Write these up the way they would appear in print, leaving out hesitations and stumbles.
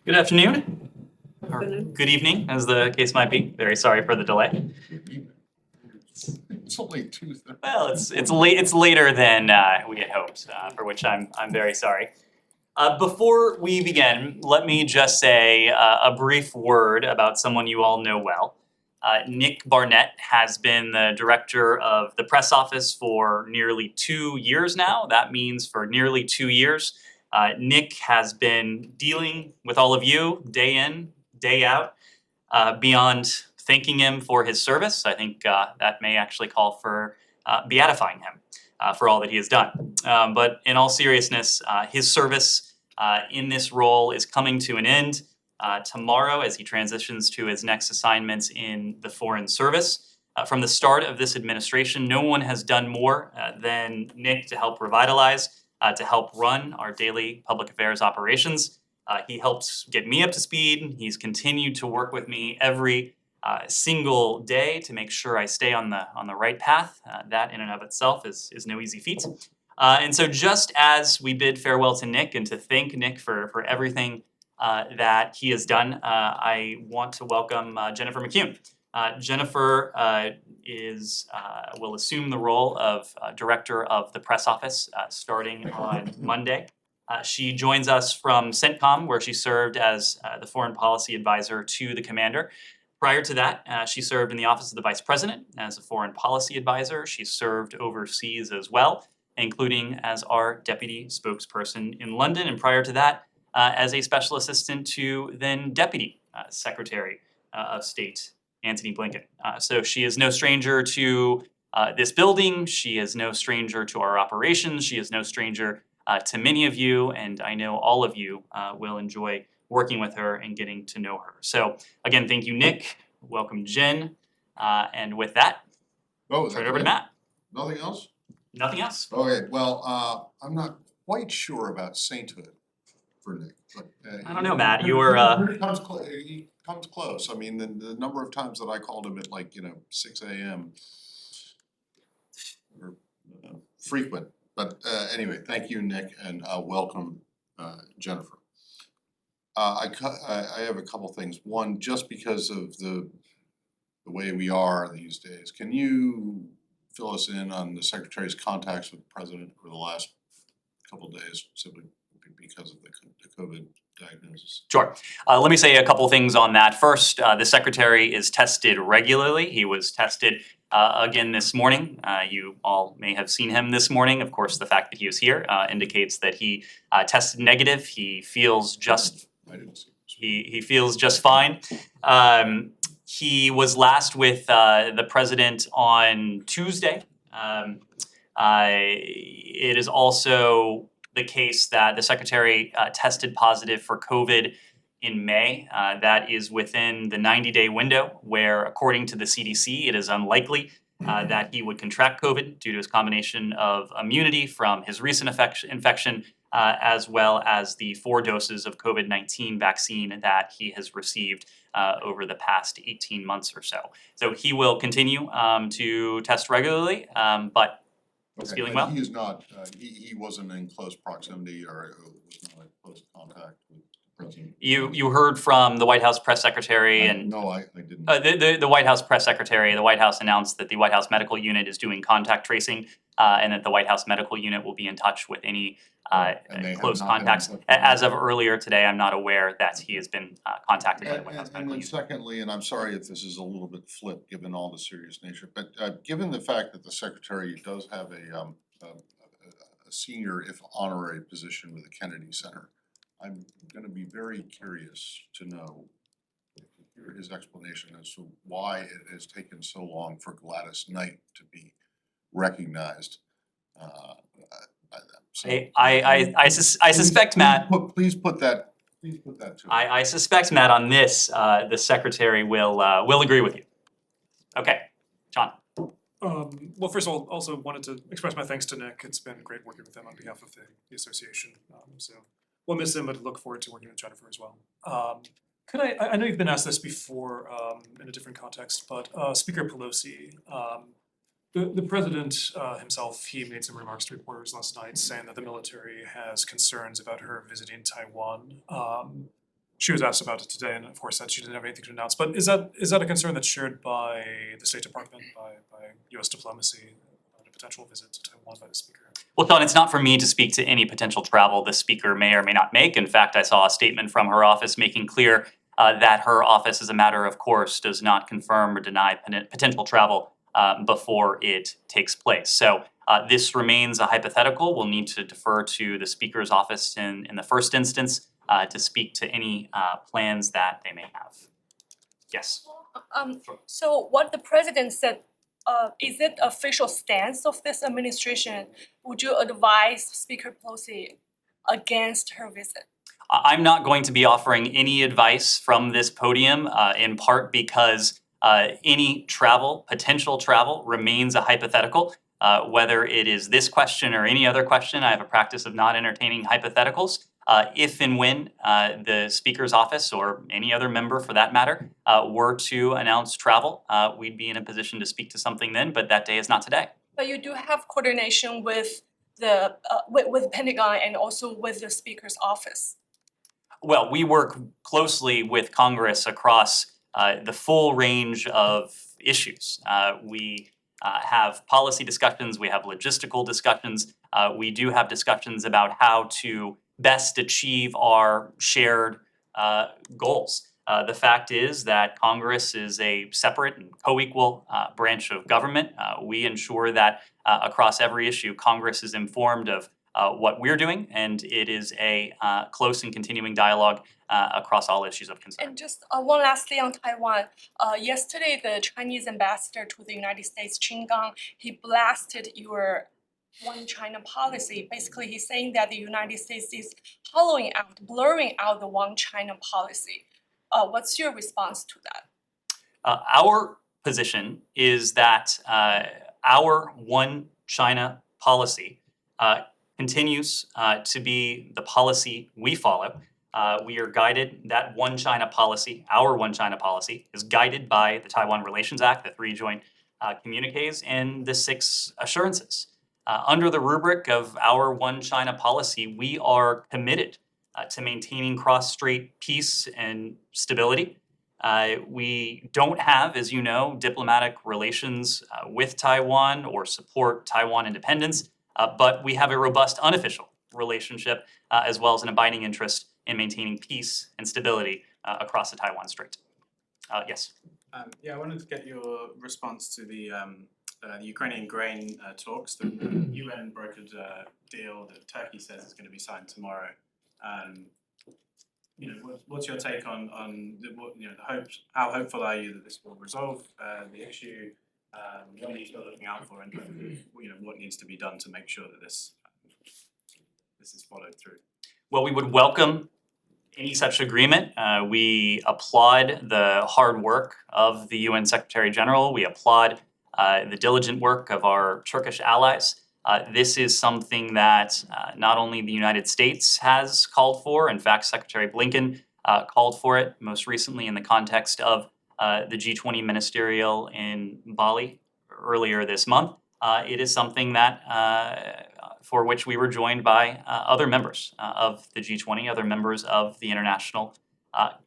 Good afternoon, or good evening, as the case might be. Very sorry for the delay. It's only Tuesday. Well, it's late. It's later than we had hoped, for which I'm very sorry. Before we begin, let me just say a brief word about someone you all know well. Nick Barnett has been the director of the press office for nearly 2 years now. That means for nearly 2 years, Nick has been dealing with all of you day in, day out. Beyond thanking him for his service, I think that may actually call for beatifying him for all that he has done. But in all seriousness, his service in this role is coming to an end tomorrow as he transitions to his next assignments in the Foreign Service. From the start of this administration, no one has done more than Nick to help revitalize, to help run our daily public affairs operations. He helps get me up to speed. He's continued to work with me every single day to make sure I stay on the right path. That in and of itself is no easy feat. And so just as we bid farewell to Nick and to thank Nick for everything that he has done, I want to welcome Jennifer McCune. Jennifer will assume the role of director of the press office starting on Monday. She joins us from CENTCOM, where she served as the foreign policy advisor to the commander. Prior to that, she served in the office of the vice president as a foreign policy advisor. She served overseas as well, including as our deputy spokesperson in London. And prior to that, as a special assistant to then Deputy Secretary of State Antony Blinken. So she is no stranger to this building. She is no stranger to our operations. She is no stranger to many of you, and I know all of you will enjoy working with her and getting to know her. So again, thank you, Nick. Welcome, Jen. And with that, turn it over to Matt. Nothing else? Nothing else? Okay, well, I'm not quite sure about sainthood for Nick, but. I don't know, Matt. You were. He comes close. I mean, the number of times that I called him at 6 a.m. were frequent. But anyway, thank you, Nick, and welcome, Jennifer. I have a couple things. One, just because of the way we are these days, can you fill us in on the Secretary's contacts with the President over the last couple of days, simply because of the COVID diagnosis? Sure. Let me say a couple things on that. First, the Secretary is tested regularly. He was tested again this morning. You all may have seen him this morning. Of course, the fact that he was here indicates that he tested negative. He feels just I didn't see. he feels just fine. He was last with the President on Tuesday. It is also the case that the Secretary tested positive for COVID in May. That is within the 90-day window where, according to the CDC, it is unlikely that he would contract COVID due to his combination of immunity from his recent infection as well as the 4 doses of COVID-19 vaccine that he has received over the past 18 months or so. So he will continue to test regularly, but he's feeling well. He is not, he wasn't in close proximity or was not in close contact with the President? You heard from the White House press secretary and No, I didn't. the White House press secretary. The White House announced that the White House medical unit is doing contact tracing and that the White House medical unit will be in touch with any close contacts. As of earlier today, I'm not aware that he has been contacted by the White House medical And then unit. secondly, and I'm sorry if this is a little bit flipped, given all the serious nature, but given the fact that the Secretary does have a senior, if honorary, position with the Kennedy Center, I'm gonna be very curious to know, hear his explanation as to why it has taken so long for Gladys Knight to be recognized by them. So, I suspect, Matt. Please put that to him. I suspect, Matt, on this, the secretary will agree with you. Okay, John. Well, first of all, also wanted to express my thanks to Nick. It's been great working with him on behalf of the association. So we'll miss him, but look forward to working with Jennifer as well. I know you've been asked this before in a different context, but Speaker Pelosi, the president himself, he made some remarks to reporters last night saying that the military has concerns about her visiting Taiwan. she was asked about it today, and of course said she didn't have anything to announce. But is that a concern that's shared by the State Department, by U.S. diplomacy, about a potential visit to Taiwan by the speaker? Well, Sean, it's not for me to speak to any potential travel the speaker may or may not make. In fact, I saw a statement from her office making clear that her office, as a matter of course, does not confirm or deny potential travel before it takes place. So this remains a hypothetical. We'll need to defer to the speaker's office in the first instance to speak to any plans that they may have. Yes. So what the president said, is it official stance of this administration? Would you advise Speaker Pelosi against her visit? I'm not going to be offering any advice from this podium, in part because any potential travel, remains a hypothetical. Whether it is this question or any other question, I have a practice of not entertaining hypotheticals. If and when the Speaker's office, or any other member for that matter, were to announce travel, we'd be in a position to speak to something then, but that day is not today. But you do have coordination with the with Pentagon and also with the Speaker's office. Well, we work closely with Congress across the full range of issues. We have policy discussions, we have logistical discussions, we do have discussions about how to best achieve our shared goals. The fact is that Congress is a separate and co-equal branch of government. We ensure that across every issue, Congress is informed of what we're doing, and it is a close and continuing dialogue across all issues of concern. And just one last thing on Taiwan. Yesterday, the Chinese ambassador to the United States, Qin Gang, he blasted your One China policy. Basically, he's saying that the United States is blurring out the One China policy. What's your response to that? Our position is that our One China policy continues to be the policy we follow. We are guided, that One China policy, our One China policy, is guided by the Taiwan Relations Act, the 3 joint communiques, and the 6 assurances. Under the rubric of our One China policy, we are committed to maintaining cross-strait peace and stability. We don't have, as you know, diplomatic relations with Taiwan or support Taiwan independence, but we have a robust unofficial relationship as well as an abiding interest in maintaining peace and stability across the Taiwan Strait. Yes. Yeah, I wanted to get your response to the Ukrainian grain talks. The UN brokered a deal that Turkey says is going to be signed tomorrow. What's your take on the hopes? How hopeful are you that this will resolve the issue? What are you still looking out for, and what needs to be done to make sure that this is followed through? Well, we would welcome any such agreement. We applaud the hard work of the UN Secretary General. We applaud the diligent work of our Turkish allies. This is something that not only the United States has called for, in fact, Secretary Blinken called for it most recently in the context of the G20 ministerial in Bali earlier this month. It is something that for which we were joined by other members of the G20, other members of the international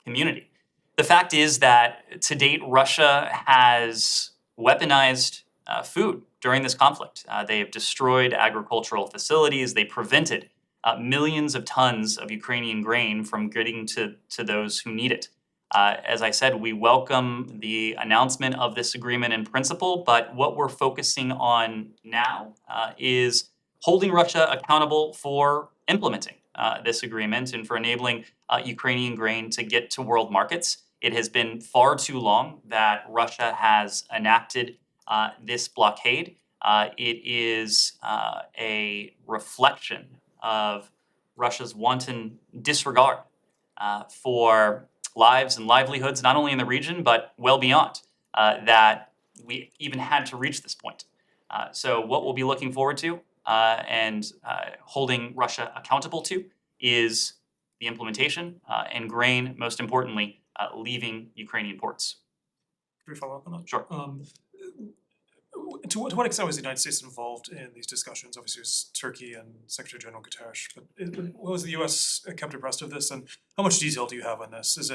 community. The fact is that to date, Russia has weaponized food during this conflict. They have destroyed agricultural facilities. They prevented millions of tons of Ukrainian grain from getting to those who need it. As I said, we welcome the announcement of this agreement in principle, but what we're focusing on now is holding Russia accountable for implementing this agreement and for enabling Ukrainian grain to get to world markets. It has been far too long that Russia has enacted this blockade. It is a reflection of Russia's wanton disregard for lives and livelihoods, not only in the region, but well beyond, that we even had to reach this point. So what we'll be looking forward to and holding Russia accountable to is the implementation and grain, most importantly, leaving Ukrainian ports. Can we follow up on that? Sure. To what extent was the United States involved in these discussions? Obviously, it was Turkey and Secretary General Guterres, but was the US kept abreast of this, and how much detail do you have on this?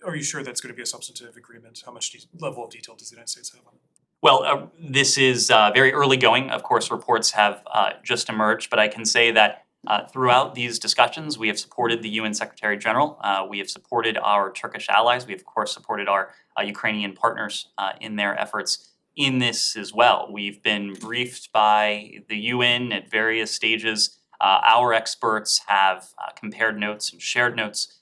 Are you sure that's gonna be a substantive agreement? How much level of detail does the United States have on it? Well, this is very early going. Of course, reports have just emerged, but I can say that throughout these discussions, we have supported the UN Secretary General. We have supported our Turkish allies. We have, of course, supported our Ukrainian partners in their efforts in this as well. We've been briefed by the UN at various stages. Our experts have compared notes and shared notes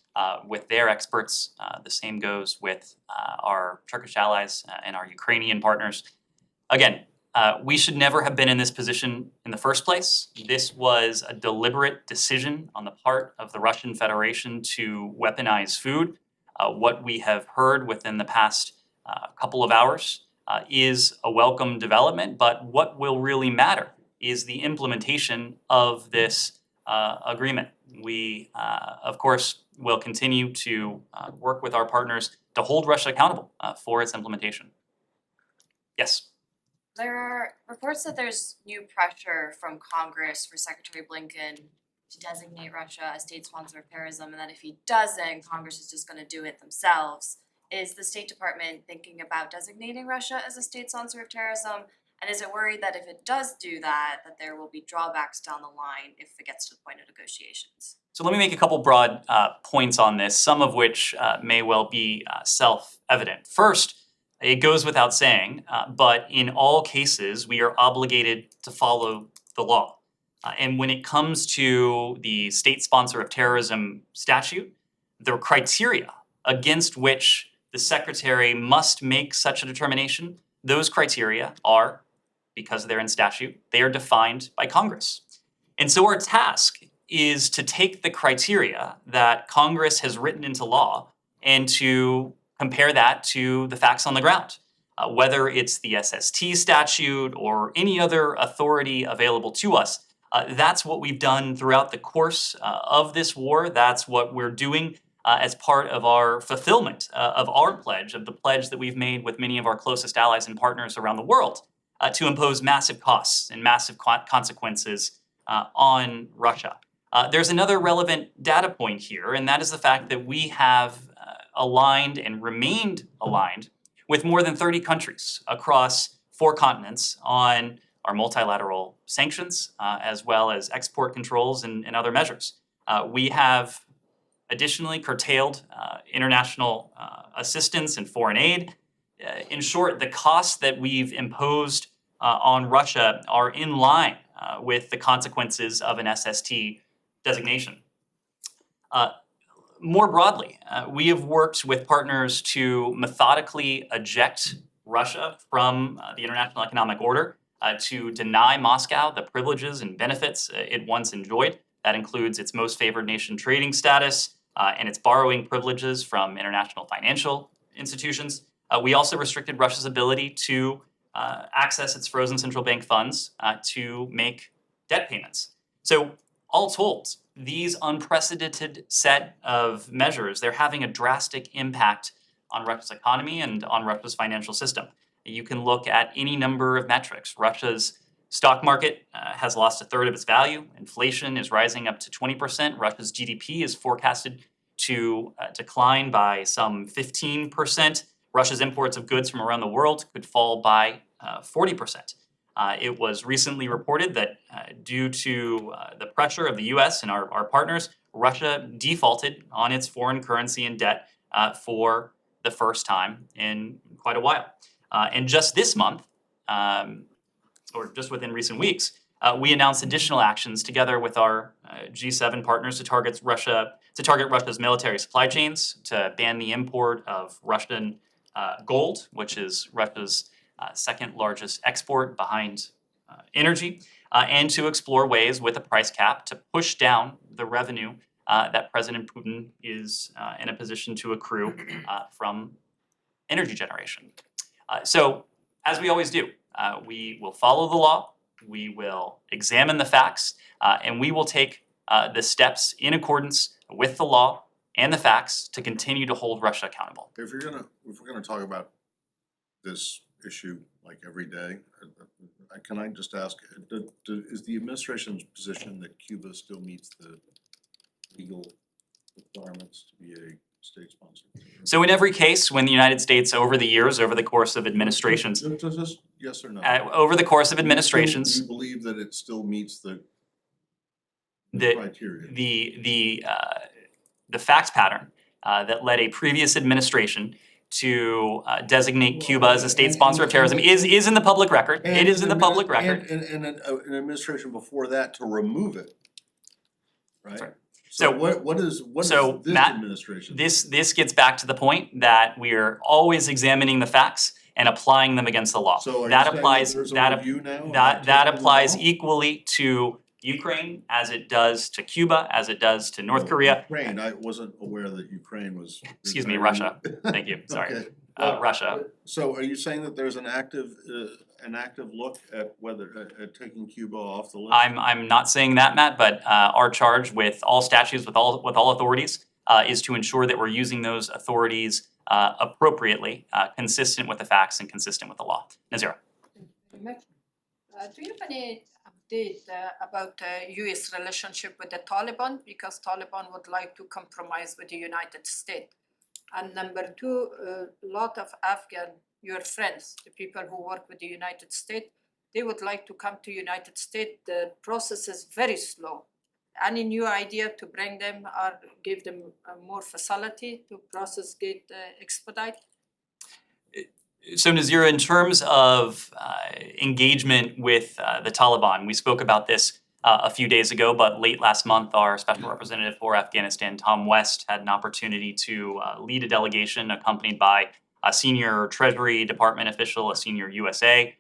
with their experts. The same goes with our Turkish allies and our Ukrainian partners. Again, we should never have been in this position in the first place. This was a deliberate decision on the part of the Russian Federation to weaponize food. What we have heard within the past couple of hours is a welcome development, but what will really matter is the implementation of this agreement. We, of course, will continue to work with our partners to hold Russia accountable for its implementation. Yes. There are reports that there's new pressure from Congress for Secretary Blinken to designate Russia a state sponsor of terrorism, and that if he doesn't, Congress is just gonna do it themselves. Is the State Department thinking about designating Russia as a state sponsor of terrorism? And is it worried that if it does do that, that there will be drawbacks down the line if it gets to the point of negotiations? So let me make a couple broad points on this, some of which may well be self-evident. First, it goes without saying, but in all cases, we are obligated to follow the law. And when it comes to the state sponsor of terrorism statute, the criteria against which the secretary must make such a determination, those criteria are, because they're in statute, they are defined by Congress. And so our task is to take the criteria that Congress has written into law and to compare that to the facts on the ground. Whether it's the SST statute or any other authority available to us, that's what we've done throughout the course of this war. That's what we're doing as part of our fulfillment of our pledge, of the pledge that we've made with many of our closest allies and partners around the world to impose massive costs and massive consequences on Russia. There's another relevant data point here, and that is the fact that we have aligned and remained aligned with more than 30 countries across 4 continents on our multilateral sanctions, as well as export controls and other measures. We have additionally curtailed international assistance and foreign aid. In short, the costs that we've imposed on Russia are in line with the consequences of an SST designation. More broadly, we have worked with partners to methodically eject Russia from the international economic order, to deny Moscow the privileges and benefits it once enjoyed. That includes its most favored nation trading status and its borrowing privileges from international financial institutions. We also restricted Russia's ability to access its frozen central bank funds to make debt payments. So all told, these unprecedented set of measures, they're having a drastic impact on Russia's economy and on Russia's financial system. You can look at any number of metrics. Russia's stock market has lost a third of its value. Inflation is rising up to 20%. Russia's GDP is forecasted to decline by some 15%. Russia's imports of goods from around the world could fall by 40%. It was recently reported that due to the pressure of the US and our partners, Russia defaulted on its foreign currency and debt for the first time in quite a while. And just this month, or just within recent weeks, we announced additional actions together with our G7 partners to target Russia's military supply chains, to ban the import of Russian gold, which is Russia's second largest export behind energy, and to explore ways with a price cap to push down the revenue that President Putin is in a position to accrue from energy generation. So, as we always do, we will follow the law, we will examine the facts, and we will take the steps in accordance with the law and the facts to continue to hold Russia accountable. If we're gonna talk about this issue like every day. Can I just ask, is the administration's position that Cuba still meets the legal requirements to be a state sponsor? So in every case, when the United States, over the years, over the course of administrations, Just yes or no? over the course of Do you administrations, believe that it still meets the the criteria? the fact pattern that led a previous administration to designate Cuba as a state sponsor of terrorism is in the public record. It is in the public record. And an administration before that to remove it, right? Sorry. So So- what is so, this Matt, administration? This gets back to the point that we are always examining the facts and applying them against the law. So are you That saying applies, there's a that review now? that applies equally to Ukraine as it does to Cuba, as it does to North Korea. Ukraine, I wasn't aware that Ukraine was. Excuse me, Russia. Thank you, sorry. Okay. Well, Russia. So are you saying that there's an active look at whether, at taking Cuba off the list? I'm not saying that, Matt, but our charge with all statutes, with all authorities, is to ensure that we're using those authorities appropriately, consistent with the facts and consistent with the law. Nazira. Do you have any update about US relationship with the Taliban? Because Taliban would like to compromise with the United States. And number two, a lot of Afghan, your friends, the people who work with the United States, they would like to come to United States. The process is very slow. Any new idea to bring them or give them more facility to process get expedite? So Nazira, in terms of engagement with the Taliban, we spoke about this a few days ago, but late last month, our special representative for Afghanistan, Tom West, had an opportunity to lead a delegation accompanied by a senior Treasury Department official, a senior USAID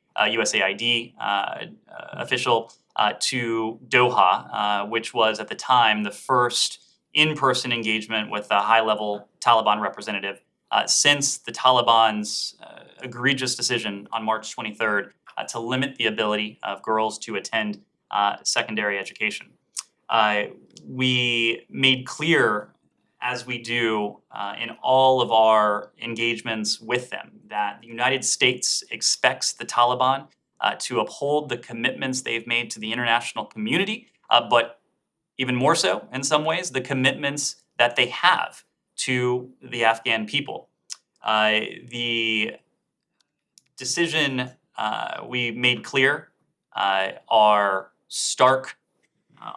official to Doha, which was at the time the first in-person engagement with a high-level Taliban representative since the Taliban's egregious decision on March 23rd to limit the ability of girls to attend secondary education. We made clear, as we do in all of our engagements with them, that the United States expects the Taliban to uphold the commitments they've made to the international community, but even more so, in some ways, the commitments that they have to the Afghan people. The decision we made clear our stark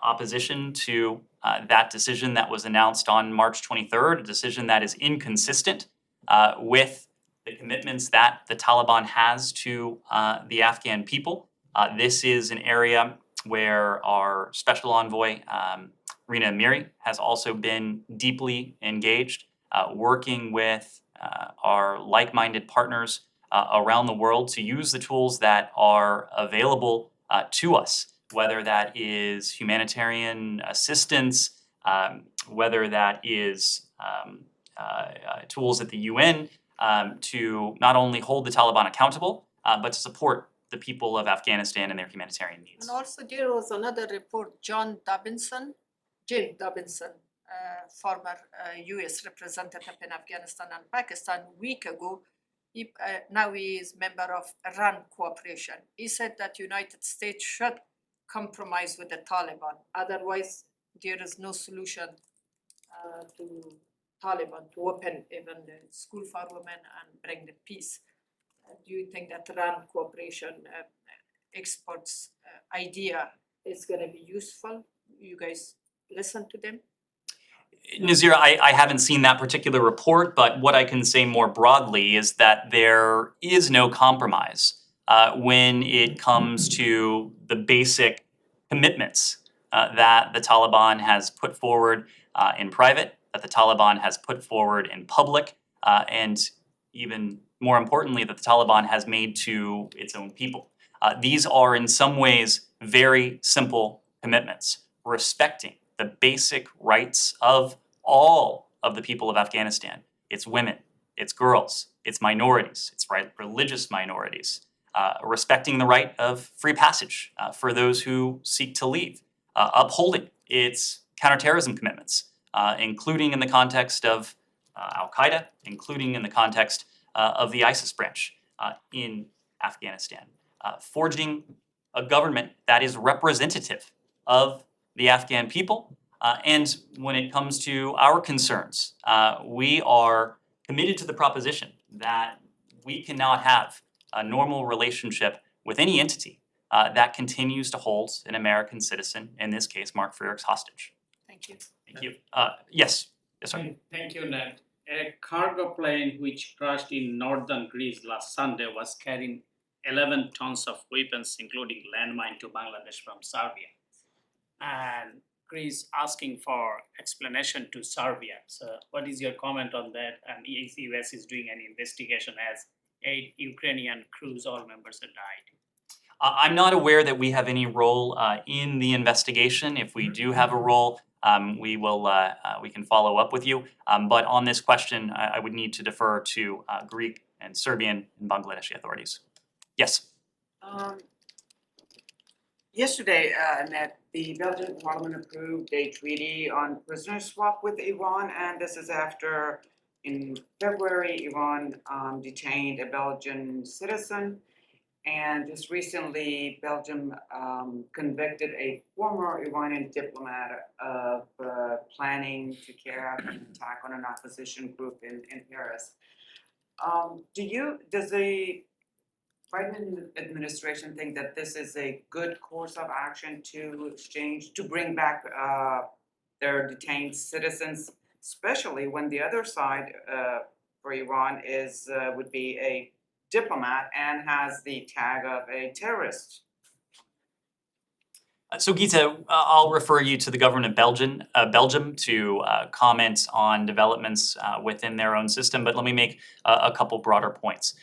opposition to that decision that was announced on March 23rd, a decision that is inconsistent with the commitments that the Taliban has to the Afghan people. This is an area where our special envoy, Rina Amiri, has also been deeply engaged, working with our like-minded partners around the world to use the tools that are available to us, whether that is humanitarian assistance, whether that is tools at the UN to not only hold the Taliban accountable, but to support the people of Afghanistan and their humanitarian needs. And also there was another report, Jim Dobinson, former US representative in Afghanistan and Pakistan, a week ago. Now he is member of Iran cooperation. He said that United States should compromise with the Taliban. Otherwise, there is no solution to Taliban to open even the school for women and bring the peace. Do you think that Iran cooperation experts idea is going to be useful? You guys listen to them? Nazira, I haven't seen that particular report, but what I can say more broadly is that there is no compromise when it comes to the basic commitments that the Taliban has put forward in private, that the Taliban has put forward in public, and even more importantly, that the Taliban has made to its own people. These are in some ways very simple commitments, respecting the basic rights of all of the people of Afghanistan. It's women, it's girls, it's minorities, it's religious minorities, respecting the right of free passage for those who seek to leave, upholding its counterterrorism commitments, including in the context of Al-Qaeda, including in the context of the ISIS branch, in Afghanistan, forging a government that is representative of the Afghan people. And when it comes to our concerns, we are committed to the proposition that we cannot have a normal relationship with any entity that continues to hold an American citizen, in this case, Mark Frericks, hostage. Thank you. Thank you. Yes, sir. Thank you, Ned. A cargo plane which crashed in northern Greece last Sunday was carrying 11 tons of weapons, including landmine, to Bangladesh from Serbia. And Greece asking for explanation to Serbia. So what is your comment on that? And US is doing an investigation as 8 Ukrainian crews, all members have died. I'm not aware that we have any role in the investigation. If we do have a role, we can follow up with you. But on this question, I would need to defer to Greek and Serbian and Bangladeshi authorities. Yes. Yesterday, Ned, the Belgian parliament approved a treaty on prisoner swap with Iran, and this is after, in February, Iran detained a Belgian citizen. And just recently, Belgium convicted a former Iranian diplomat of planning to carry out an attack on an opposition group in Paris. Does the Biden administration think that this is a good course of action to bring back their detained citizens, especially when the other side for Iran would be a diplomat and has the tag of a terrorist? So Gita, I'll refer you to the government of Belgium to comment on developments within their own system, but let me make a couple broader points.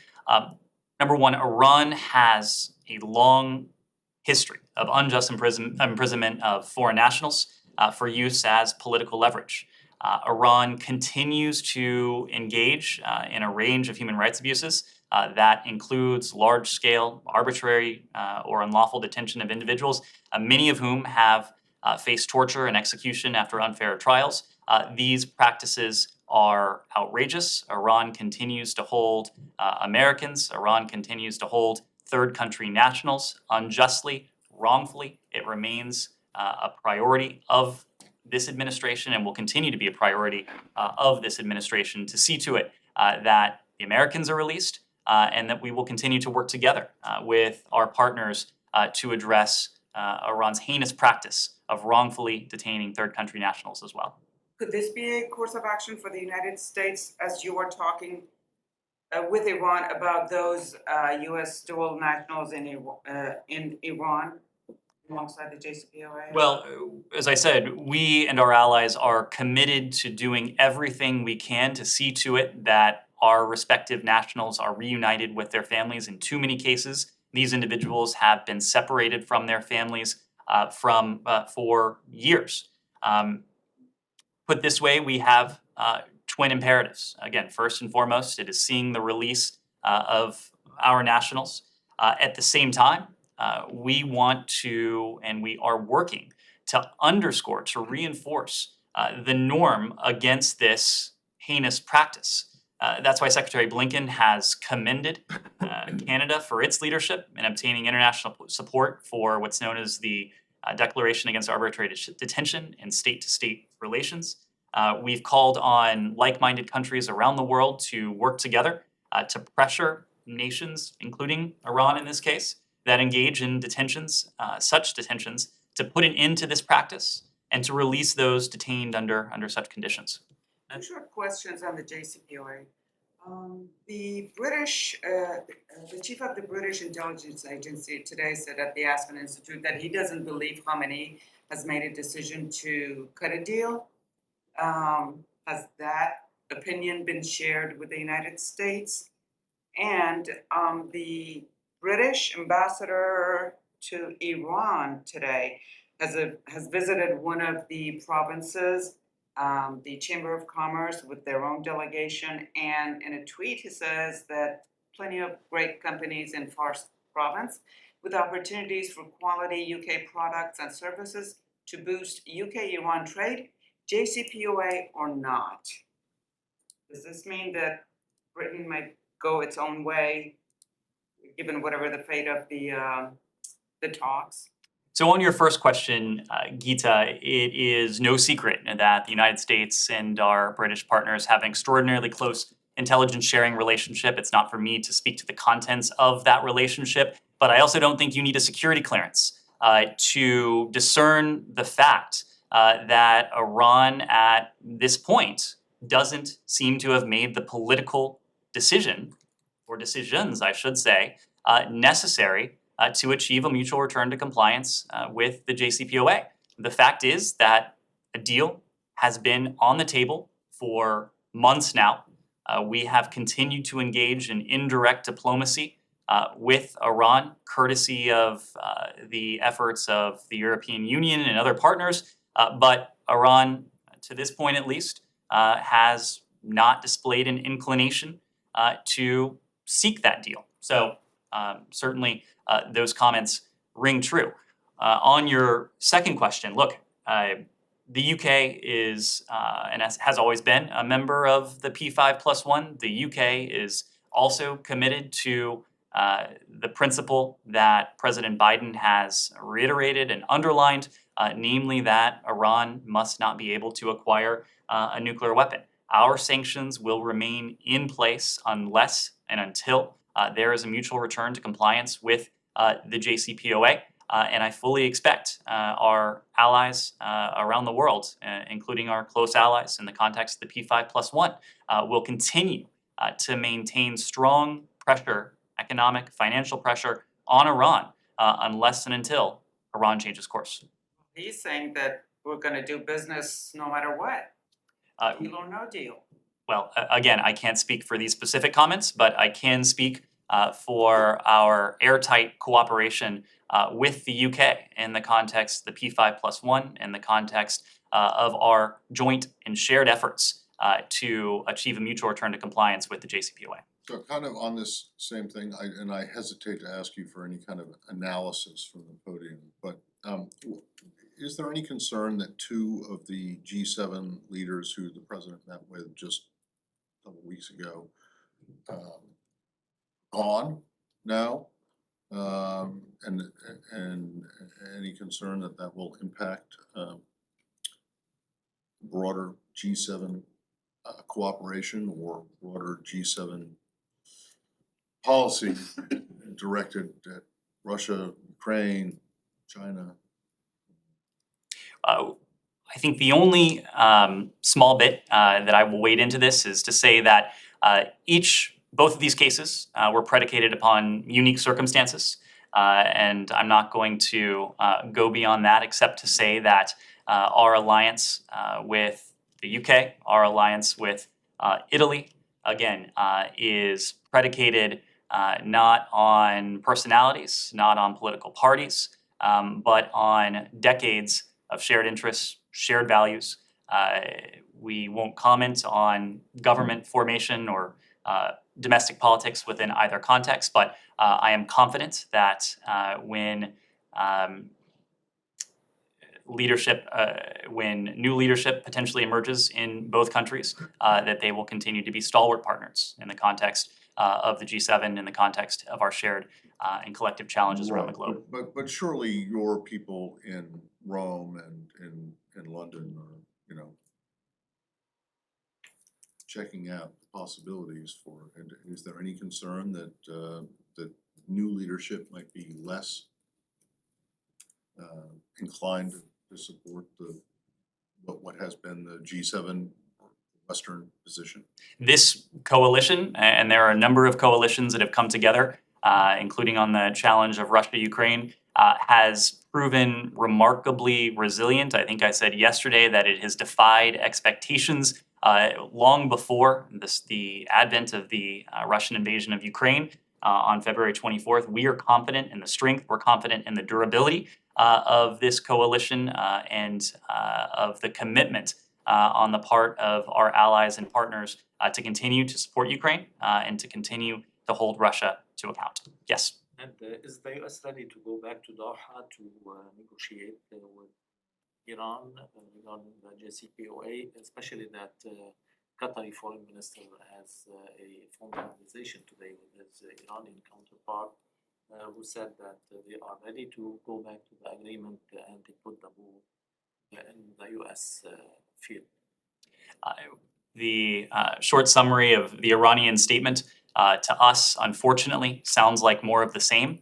Number one, Iran has a long history of unjust imprisonment of foreign nationals for use as political leverage. Iran continues to engage in a range of human rights abuses. That includes large-scale, arbitrary, or unlawful detention of individuals, many of whom have faced torture and execution after unfair trials. These practices are outrageous. Iran continues to hold Americans. Iran continues to hold third country nationals unjustly, wrongfully. It remains a priority of this administration and will continue to be a priority of this administration to see to it that the Americans are released, and that we will continue to work together with our partners to address Iran's heinous practice of wrongfully detaining third country nationals as well. Could this be a course of action for the United States as you are talking with Iran about those U.S. dual nationals in Iran alongside the JCPOA? Well, as I said, we and our allies are committed to doing everything we can to see to it that our respective nationals are reunited with their families. In too many cases, these individuals have been separated from their families for years. Put this way, we have twin imperatives. Again, first and foremost, it is seeing the release of our nationals. At the same time, we want to, and we are working to underscore, to reinforce the norm against this heinous practice. That's why Secretary Blinken has commended Canada for its leadership in obtaining international support for what's known as the Declaration Against Arbitrary Detention and State-to-State Relations. We've called on like-minded countries around the world to work together to pressure nations, including Iran in this case, that engage in detentions, such detentions, to put an end to this practice and to release those detained under such conditions. Two short questions on the JCPOA. The British, the chief of the British intelligence agency today said at the Aspen Institute that he doesn't believe Khamenei has made a decision to cut a deal. Has that opinion been shared with the United States? And the British ambassador to Iran today has visited one of the provinces, the Chamber of Commerce with their own delegation, and in a tweet he says that plenty of great companies in Fars province with opportunities for quality UK products and services to boost UK-Iran trade, JCPOA or not. Does this mean that Britain might go its own way given whatever the fate of the talks? So on your first question, Geeta, it is no secret that the United States and our British partners have an extraordinarily close intelligence sharing relationship. It's not for me to speak to the contents of that relationship, but I also don't think you need a security clearance to discern the fact that Iran at this point doesn't seem to have made the political decision, or decisions, I should say, necessary to achieve a mutual return to compliance with the JCPOA. The fact is that a deal has been on the table for months now. We have continued to engage in indirect diplomacy with Iran, courtesy of the efforts of the European Union and other partners. But Iran, to this point at least, has not displayed an inclination to seek that deal. So certainly those comments ring true. On your second question, look, the UK is and has always been a member of the P5+1. The UK is also committed to the principle that President Biden has reiterated and underlined, namely that Iran must not be able to acquire a nuclear weapon. Our sanctions will remain in place unless and until there is a mutual return to compliance with the JCPOA. And I fully expect our allies around the world, including our close allies in the context of the P5+1, will continue to maintain strong pressure, economic, financial pressure on Iran unless and until Iran changes course. He's saying that we're gonna do business no matter what, deal or no deal. Well, again, I can't speak for these specific comments, but I can speak for our airtight cooperation with the UK in the context of the P5+1, in the context of our joint and shared efforts to achieve a mutual return to compliance with the JCPOA. So kind of on this same thing, I hesitate to ask you for any kind of analysis from the podium, but is there any concern that two of the G7 leaders who the president met with just a couple weeks ago gone now? And any concern that that will impact broader G7 cooperation or broader G7 policy directed at Russia, Ukraine, China? I think the only small bit that I will wade into this is to say that both of these cases were predicated upon unique circumstances. And I'm not going to go beyond that except to say that our alliance with the UK, our alliance with Italy, again, is predicated not on personalities, not on political parties, but on decades of shared interests, shared values. We won't comment on government formation or domestic politics within either context, but I am confident that when new leadership potentially emerges in both countries, that they will continue to be stalwart partners in the context of the G7, in the context of our shared and collective challenges around the globe. But surely your people in Rome and in London are, checking out the possibilities for, and is there any concern that that new leadership might be less inclined to support what has been the G7 Western position? This coalition, and there are a number of coalitions that have come together, including on the challenge of Russia, Ukraine, has proven remarkably resilient. I think I said yesterday that it has defied expectations long before the advent of the Russian invasion of Ukraine on February 24th. We are confident in the strength, we're confident in the durability of this coalition and of the commitment on the part of our allies and partners to continue to support Ukraine and to continue to hold Russia to account. Yes? And is the US ready to go back to Doha to negotiate with Iran on the JCPOA, especially that Qatari foreign minister has a phone conversation today with his Iranian counterpart, who said that they are ready to go back to the agreement and they put the ball in the US field. The short summary of the Iranian statement to us, unfortunately, sounds like more of the same.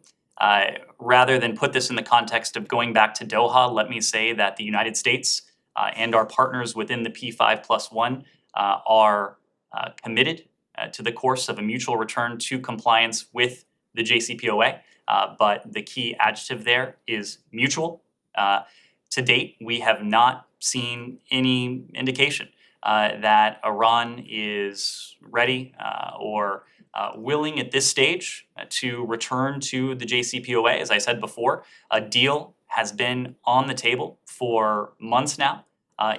Rather than put this in the context of going back to Doha, let me say that the United States and our partners within the P5+1 are committed to the course of a mutual return to compliance with the JCPOA. But the key adjective there is mutual. To date, we have not seen any indication that Iran is ready or willing at this stage to return to the JCPOA. As I said before, a deal has been on the table for months now.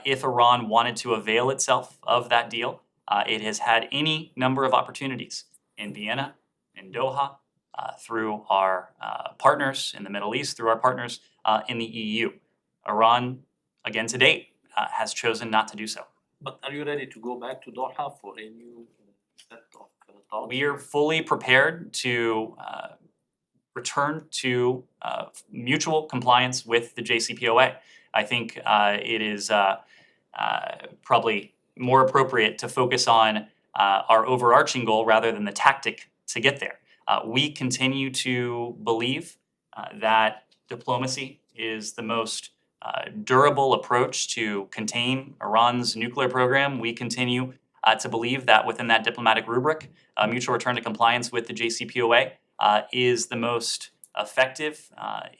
If Iran wanted to avail itself of that deal, it has had any number of opportunities in Vienna, in Doha, through our partners in the Middle East, through our partners in the EU. Iran, again to date, has chosen not to do so. But are you ready to go back to Doha for a new set of talks? We are fully prepared to return to mutual compliance with the JCPOA. I think it is probably more appropriate to focus on our overarching goal rather than the tactic to get there. We continue to believe that diplomacy is the most durable approach to contain Iran's nuclear program. We continue to believe that within that diplomatic rubric, mutual return to compliance with the JCPOA is the most effective,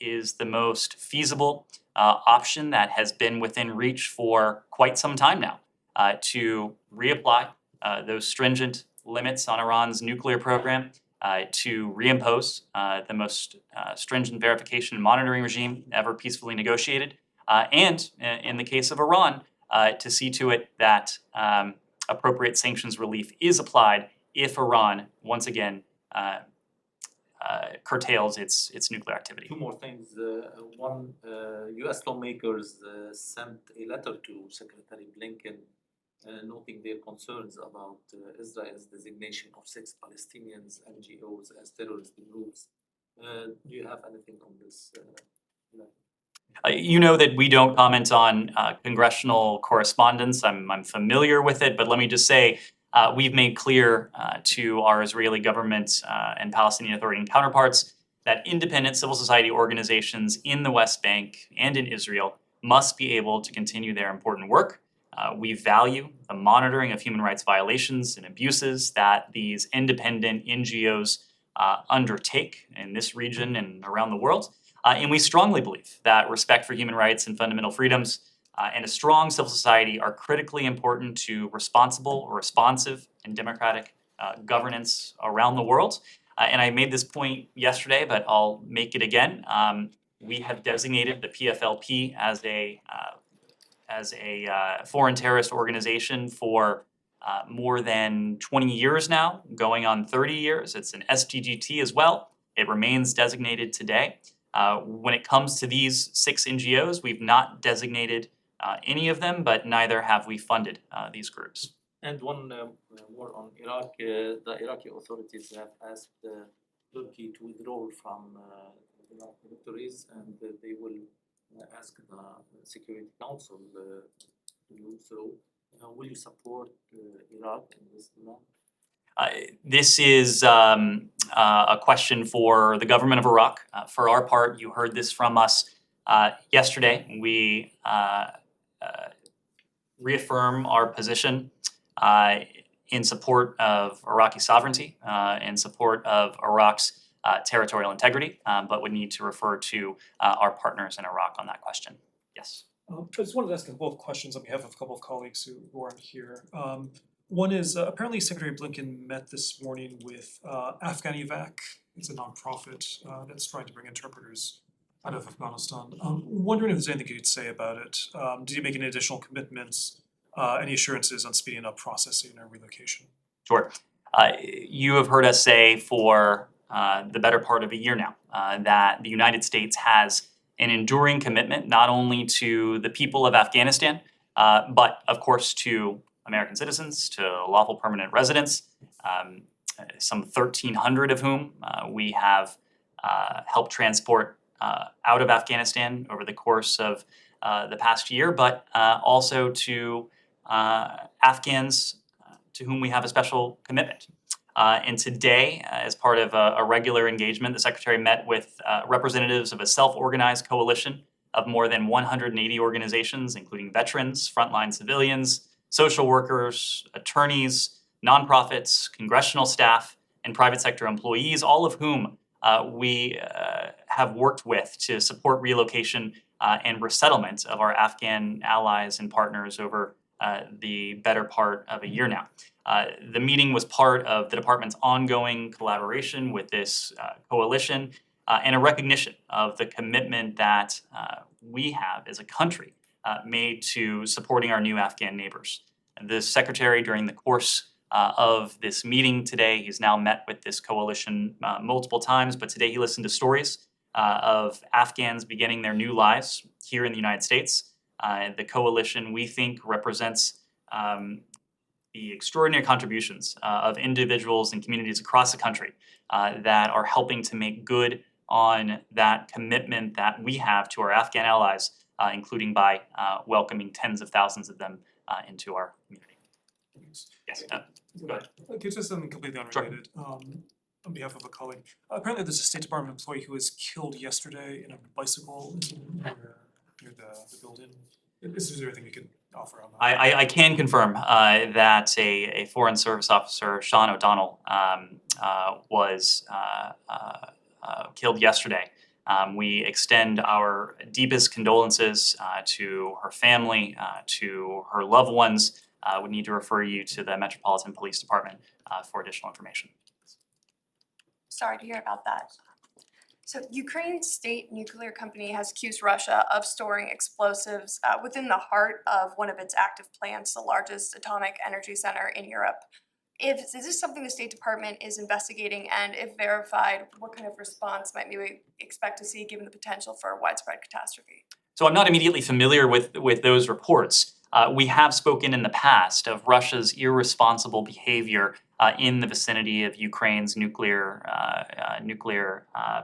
is the most feasible option that has been within reach for quite some time now to reapply those stringent limits on Iran's nuclear program, to reimpose the most stringent verification and monitoring regime ever peacefully negotiated, and in the case of Iran, to see to it that appropriate sanctions relief is applied if Iran once again curtails its nuclear activity. Two more things. One, US lawmakers sent a letter to Secretary Blinken noting their concerns about Israel's designation of 6 Palestinians NGOs as terrorist groups. Do you have anything on this? You know that we don't comment on congressional correspondence. I'm familiar with it, but let me just say we've made clear to our Israeli government and Palestinian Authority counterparts that independent civil society organizations in the West Bank and in Israel must be able to continue their important work. We value the monitoring of human rights violations and abuses that these independent NGOs undertake in this region and around the world. And we strongly believe that respect for human rights and fundamental freedoms and a strong civil society are critically important to responsible, responsive, and democratic governance around the world. And I made this point yesterday, but I'll make it again. We have designated the PFLP as a foreign terrorist organization for more than 20 years now, going on 30 years. It's an SPGT as well. It remains designated today. When it comes to these 6 NGOs, we've not designated any of them, but neither have we funded these groups. And one more on Iraq. The Iraqi authorities have asked Turkey to withdraw from Iraq territories, and they will ask the Security Council to do so. Will you support Iraq in this demand? This is a question for the government of Iraq. For our part, you heard this from us yesterday. We reaffirm our position in support of Iraqi sovereignty, in support of Iraq's territorial integrity, but would need to refer to our partners in Iraq on that question. Yes. I just wanted to ask a couple of questions on behalf of a couple of colleagues who aren't here. One is apparently Secretary Blinken met this morning with Afghanivac. It's a nonprofit that's trying to bring interpreters out of Afghanistan. Wondering if there's anything you could say about it. Did you make any additional commitments, any assurances on speeding up processing or relocation? Sure. You have heard us say for the better part of a year now that the United States has an enduring commitment not only to the people of Afghanistan, but of course to American citizens to lawful permanent residents, some 1,300 of whom we have helped transport out of Afghanistan over the course of the past year, but also to Afghans to whom we have a special commitment. And today, as part of a regular engagement, the Secretary met with representatives of a self-organized coalition of more than 180 organizations, including veterans, frontline civilians, social workers, attorneys, nonprofits, congressional staff, and private sector employees, all of whom we have worked with to support relocation and resettlement of our Afghan allies and partners over the better part of a year now. The meeting was part of the department's ongoing collaboration with this coalition and a recognition of the commitment that we have as a country made to supporting our new Afghan neighbors. And the Secretary, during the course of this meeting today, he's now met with this coalition multiple times, but today he listened to stories of Afghans beginning their new lives here in the United States. The coalition, we think, represents the extraordinary contributions of individuals and communities across the country that are helping to make good on that commitment that we have to our Afghan allies, including by welcoming tens of thousands of them into our community. Yes, go ahead. Okay, just something completely unrelated. On behalf of a colleague, apparently there's a State Department employee who was killed yesterday in a bicycle incident near the building. Is there anything you could offer on that? I can confirm that a Foreign Service Officer, Sean O'Donnell, was killed yesterday. We extend our deepest condolences to her family, to her loved ones. We need to refer you to the Metropolitan Police Department for additional information. Sorry to hear about that. So Ukraine's state nuclear company has accused Russia of storing explosives within the heart of one of its active plants, the largest atomic energy center in Europe. Is this something the State Department is investigating, and if verified, what kind of response might we expect to see given the potential for a widespread catastrophe? So I'm not immediately familiar with those reports. We have spoken in the past of Russia's irresponsible behavior in the vicinity of Ukraine's nuclear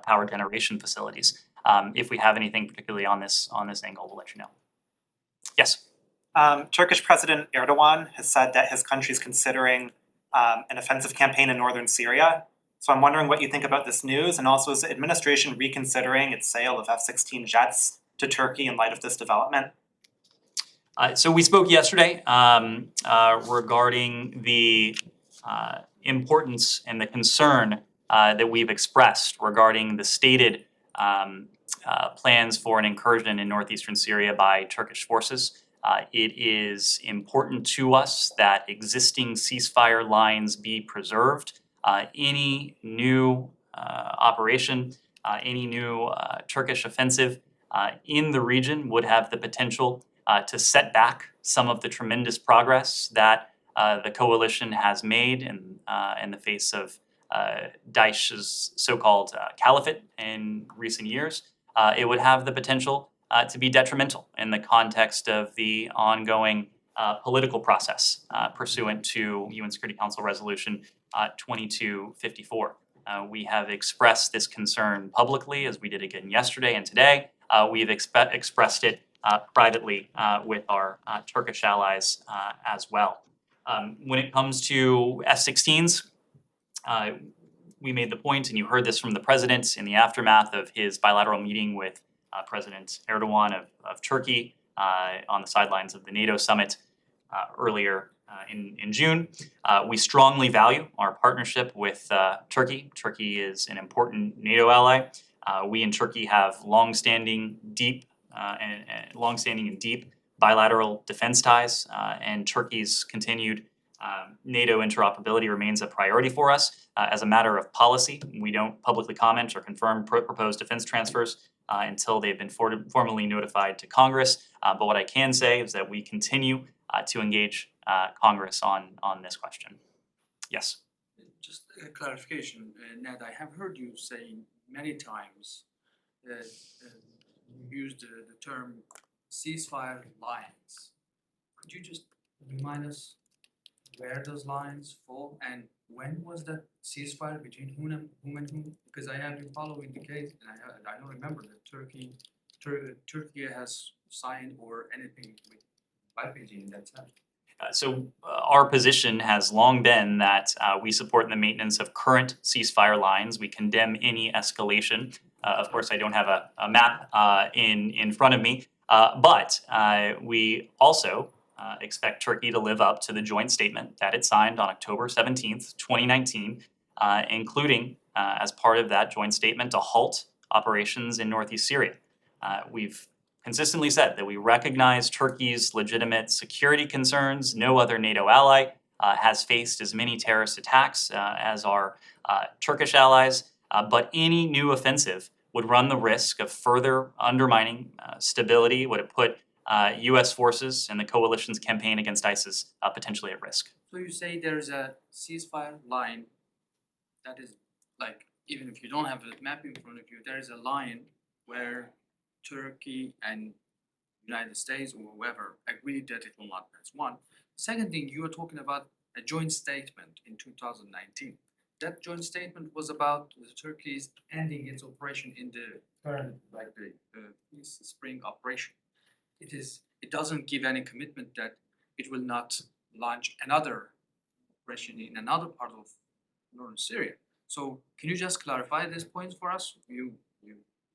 power generation facilities. If we have anything particularly on this angle, we'll let you know. Yes. Turkish President Erdogan has said that his country is considering an offensive campaign in northern Syria. So I'm wondering what you think about this news, and also is the administration reconsidering its sale of F-16 jets to Turkey in light of this development? So we spoke yesterday regarding the importance and the concern that we've expressed regarding the stated plans for an incursion in northeastern Syria by Turkish forces. It is important to us that existing ceasefire lines be preserved. Any new operation, any new Turkish offensive in the region would have the potential to set back some of the tremendous progress that the coalition has made in the face of Daesh's so-called caliphate in recent years. It would have the potential to be detrimental in the context of the ongoing political process pursuant to UN Security Council Resolution 2254. We have expressed this concern publicly, as we did again yesterday and today. We've expressed it privately with our Turkish allies as well. When it comes to F-16s, we made the point, and you heard this from the president in the aftermath of his bilateral meeting with President Erdogan of Turkey on the sidelines of the NATO summit earlier in June. We strongly value our partnership with Turkey. Turkey is an important NATO ally. We and Turkey have long-standing and deep bilateral defense ties, and Turkey's continued NATO interoperability remains a priority for us. As a matter of policy, we don't publicly comment or confirm proposed defense transfers until they've been formally notified to Congress. But what I can say is that we continue to engage Congress on this question. Yes. Just a clarification, Ned, I have heard you say many times that you used the term ceasefire lines. Could you just remind us where those lines fall and when was that ceasefire between whom and whom? Because I have been following the case and I don't remember that Turkey has signed or anything with by Beijing in that sense. Our position has long been that we support the maintenance of current ceasefire lines. We condemn any escalation. Of course, I don't have a map in front of me, but we also expect Turkey to live up to the joint statement that it signed on October 17th, 2019, including as part of that joint statement to halt operations in northeast Syria. We've consistently said that we recognize Turkey's legitimate security concerns. No other NATO ally has faced as many terrorist attacks as our Turkish allies, but any new offensive would run the risk of further undermining stability, would it put US forces and the coalition's campaign against ISIS potentially at risk. So you say there's a ceasefire line that is like, even if you don't have a map in front of you, there is a line where Turkey and United States or whoever agreed that it will not pass. One. Second thing, you were talking about a joint statement in 2019. That joint statement was about Turkey's ending its operation in the current, like the Peace Spring operation. It doesn't give any commitment that it will not launch another operation in another part of northern Syria. So can you just clarify these points for us? You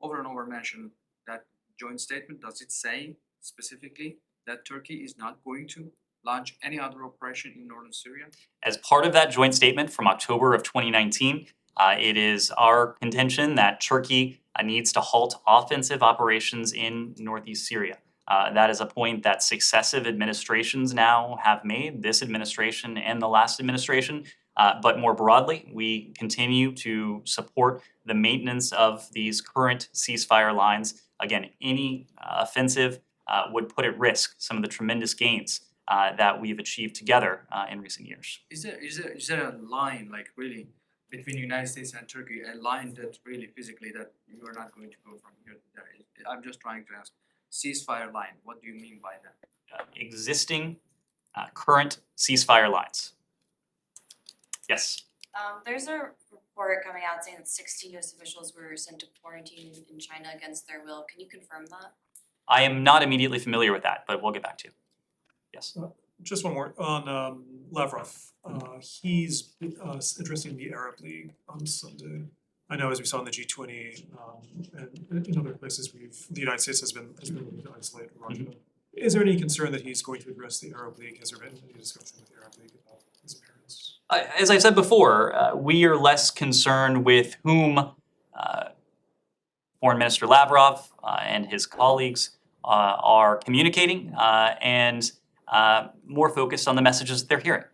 over and over mentioned that joint statement. Does it say specifically that Turkey is not going to launch any other operation in northern Syria? As part of that joint statement from October of 2019, it is our contention that Turkey needs to halt offensive operations in northeast Syria. That is a point that successive administrations now have made, this administration and the last administration. But more broadly, we continue to support the maintenance of these current ceasefire lines. Again, any offensive would put at risk some of the tremendous gains that we've achieved together in recent years. Is there a line, like really between United States and Turkey, a line that really physically that you are not going to go from here to there? I'm just trying to ask. Ceasefire line, what do you mean by that? Existing current ceasefire lines. Yes. There's a report coming out saying that 60 US officials were sent to quarantine in China against their will. Can you confirm that? I am not immediately familiar with that, but we'll get back to you. Yes. Just one more on Lavrov. He's addressing the Arab League on Sunday. I know, as we saw in the G20 and in other places, the United States has been looking to isolate Russia. Is there any concern that he's going to address the Arab League? Has there been any discussion with the Arab League about his appearance? As I said before, we are less concerned with whom Foreign Minister Lavrov and his colleagues are communicating, and more focused on the messages that they're hearing.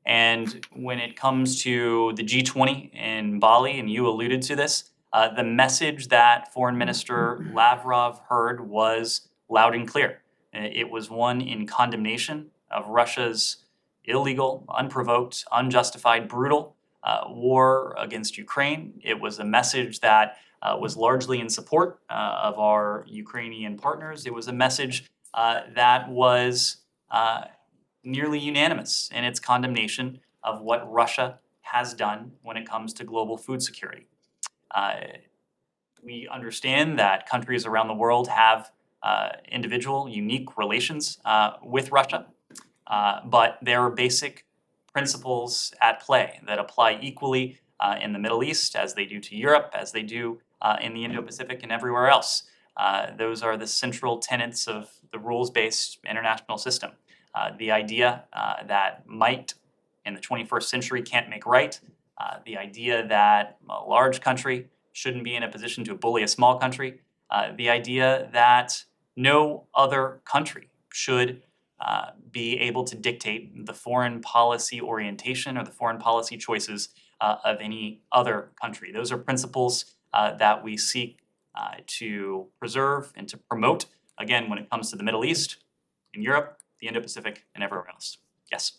And when it comes to the G20 in Bali, and you alluded to this, the message that Foreign Minister Lavrov heard was loud and clear. It was one in condemnation of Russia's illegal, unprovoked, unjustified, brutal war against Ukraine. It was a message that was largely in support of our Ukrainian partners. It was a message that was nearly unanimous in its condemnation of what Russia has done when it comes to global food security. We understand that countries around the world have individual, unique relations with Russia, but there are basic principles at play that apply equally in the Middle East as they do to Europe, as they do in the Indo-Pacific and everywhere else. Those are the central tenets of the rules-based international system. The idea that might in the 21st century can't make right, the idea that a large country shouldn't be in a position to bully a small country, the idea that no other country should be able to dictate the foreign policy orientation or the foreign policy choices of any other country. Those are principles that we seek to preserve and to promote, again, when it comes to the Middle East, in Europe, the Indo-Pacific, and everywhere else. Yes?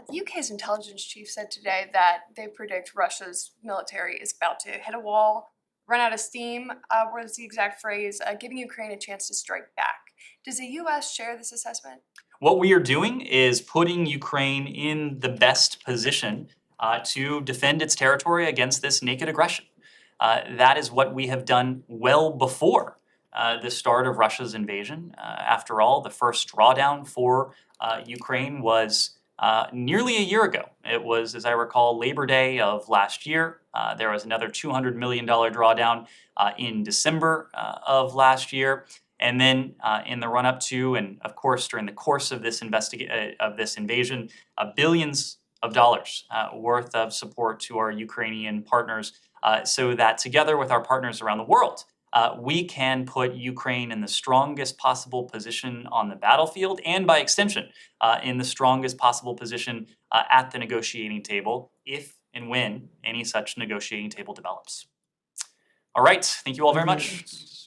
The UK's intelligence chief said today that they predict Russia's military is about to hit a wall, run out of steam, was the exact phrase, giving Ukraine a chance to strike back. Does the US share this assessment? What we are doing is putting Ukraine in the best position to defend its territory against this naked aggression. That is what we have done well before the start of Russia's invasion. After all, the first drawdown for Ukraine was nearly a year ago. It was, as I recall, Labor Day of last year. There was another $200 million drawdown in December of last year. And then in the run-up to, and of course during the course of this invasion, billions of dollars worth of support to our Ukrainian partners, so that together with our partners around the world, we can put Ukraine in the strongest possible position on the battlefield, and by extension, in the strongest possible position at the negotiating table, if and when any such negotiating table develops. All right, thank you all very much.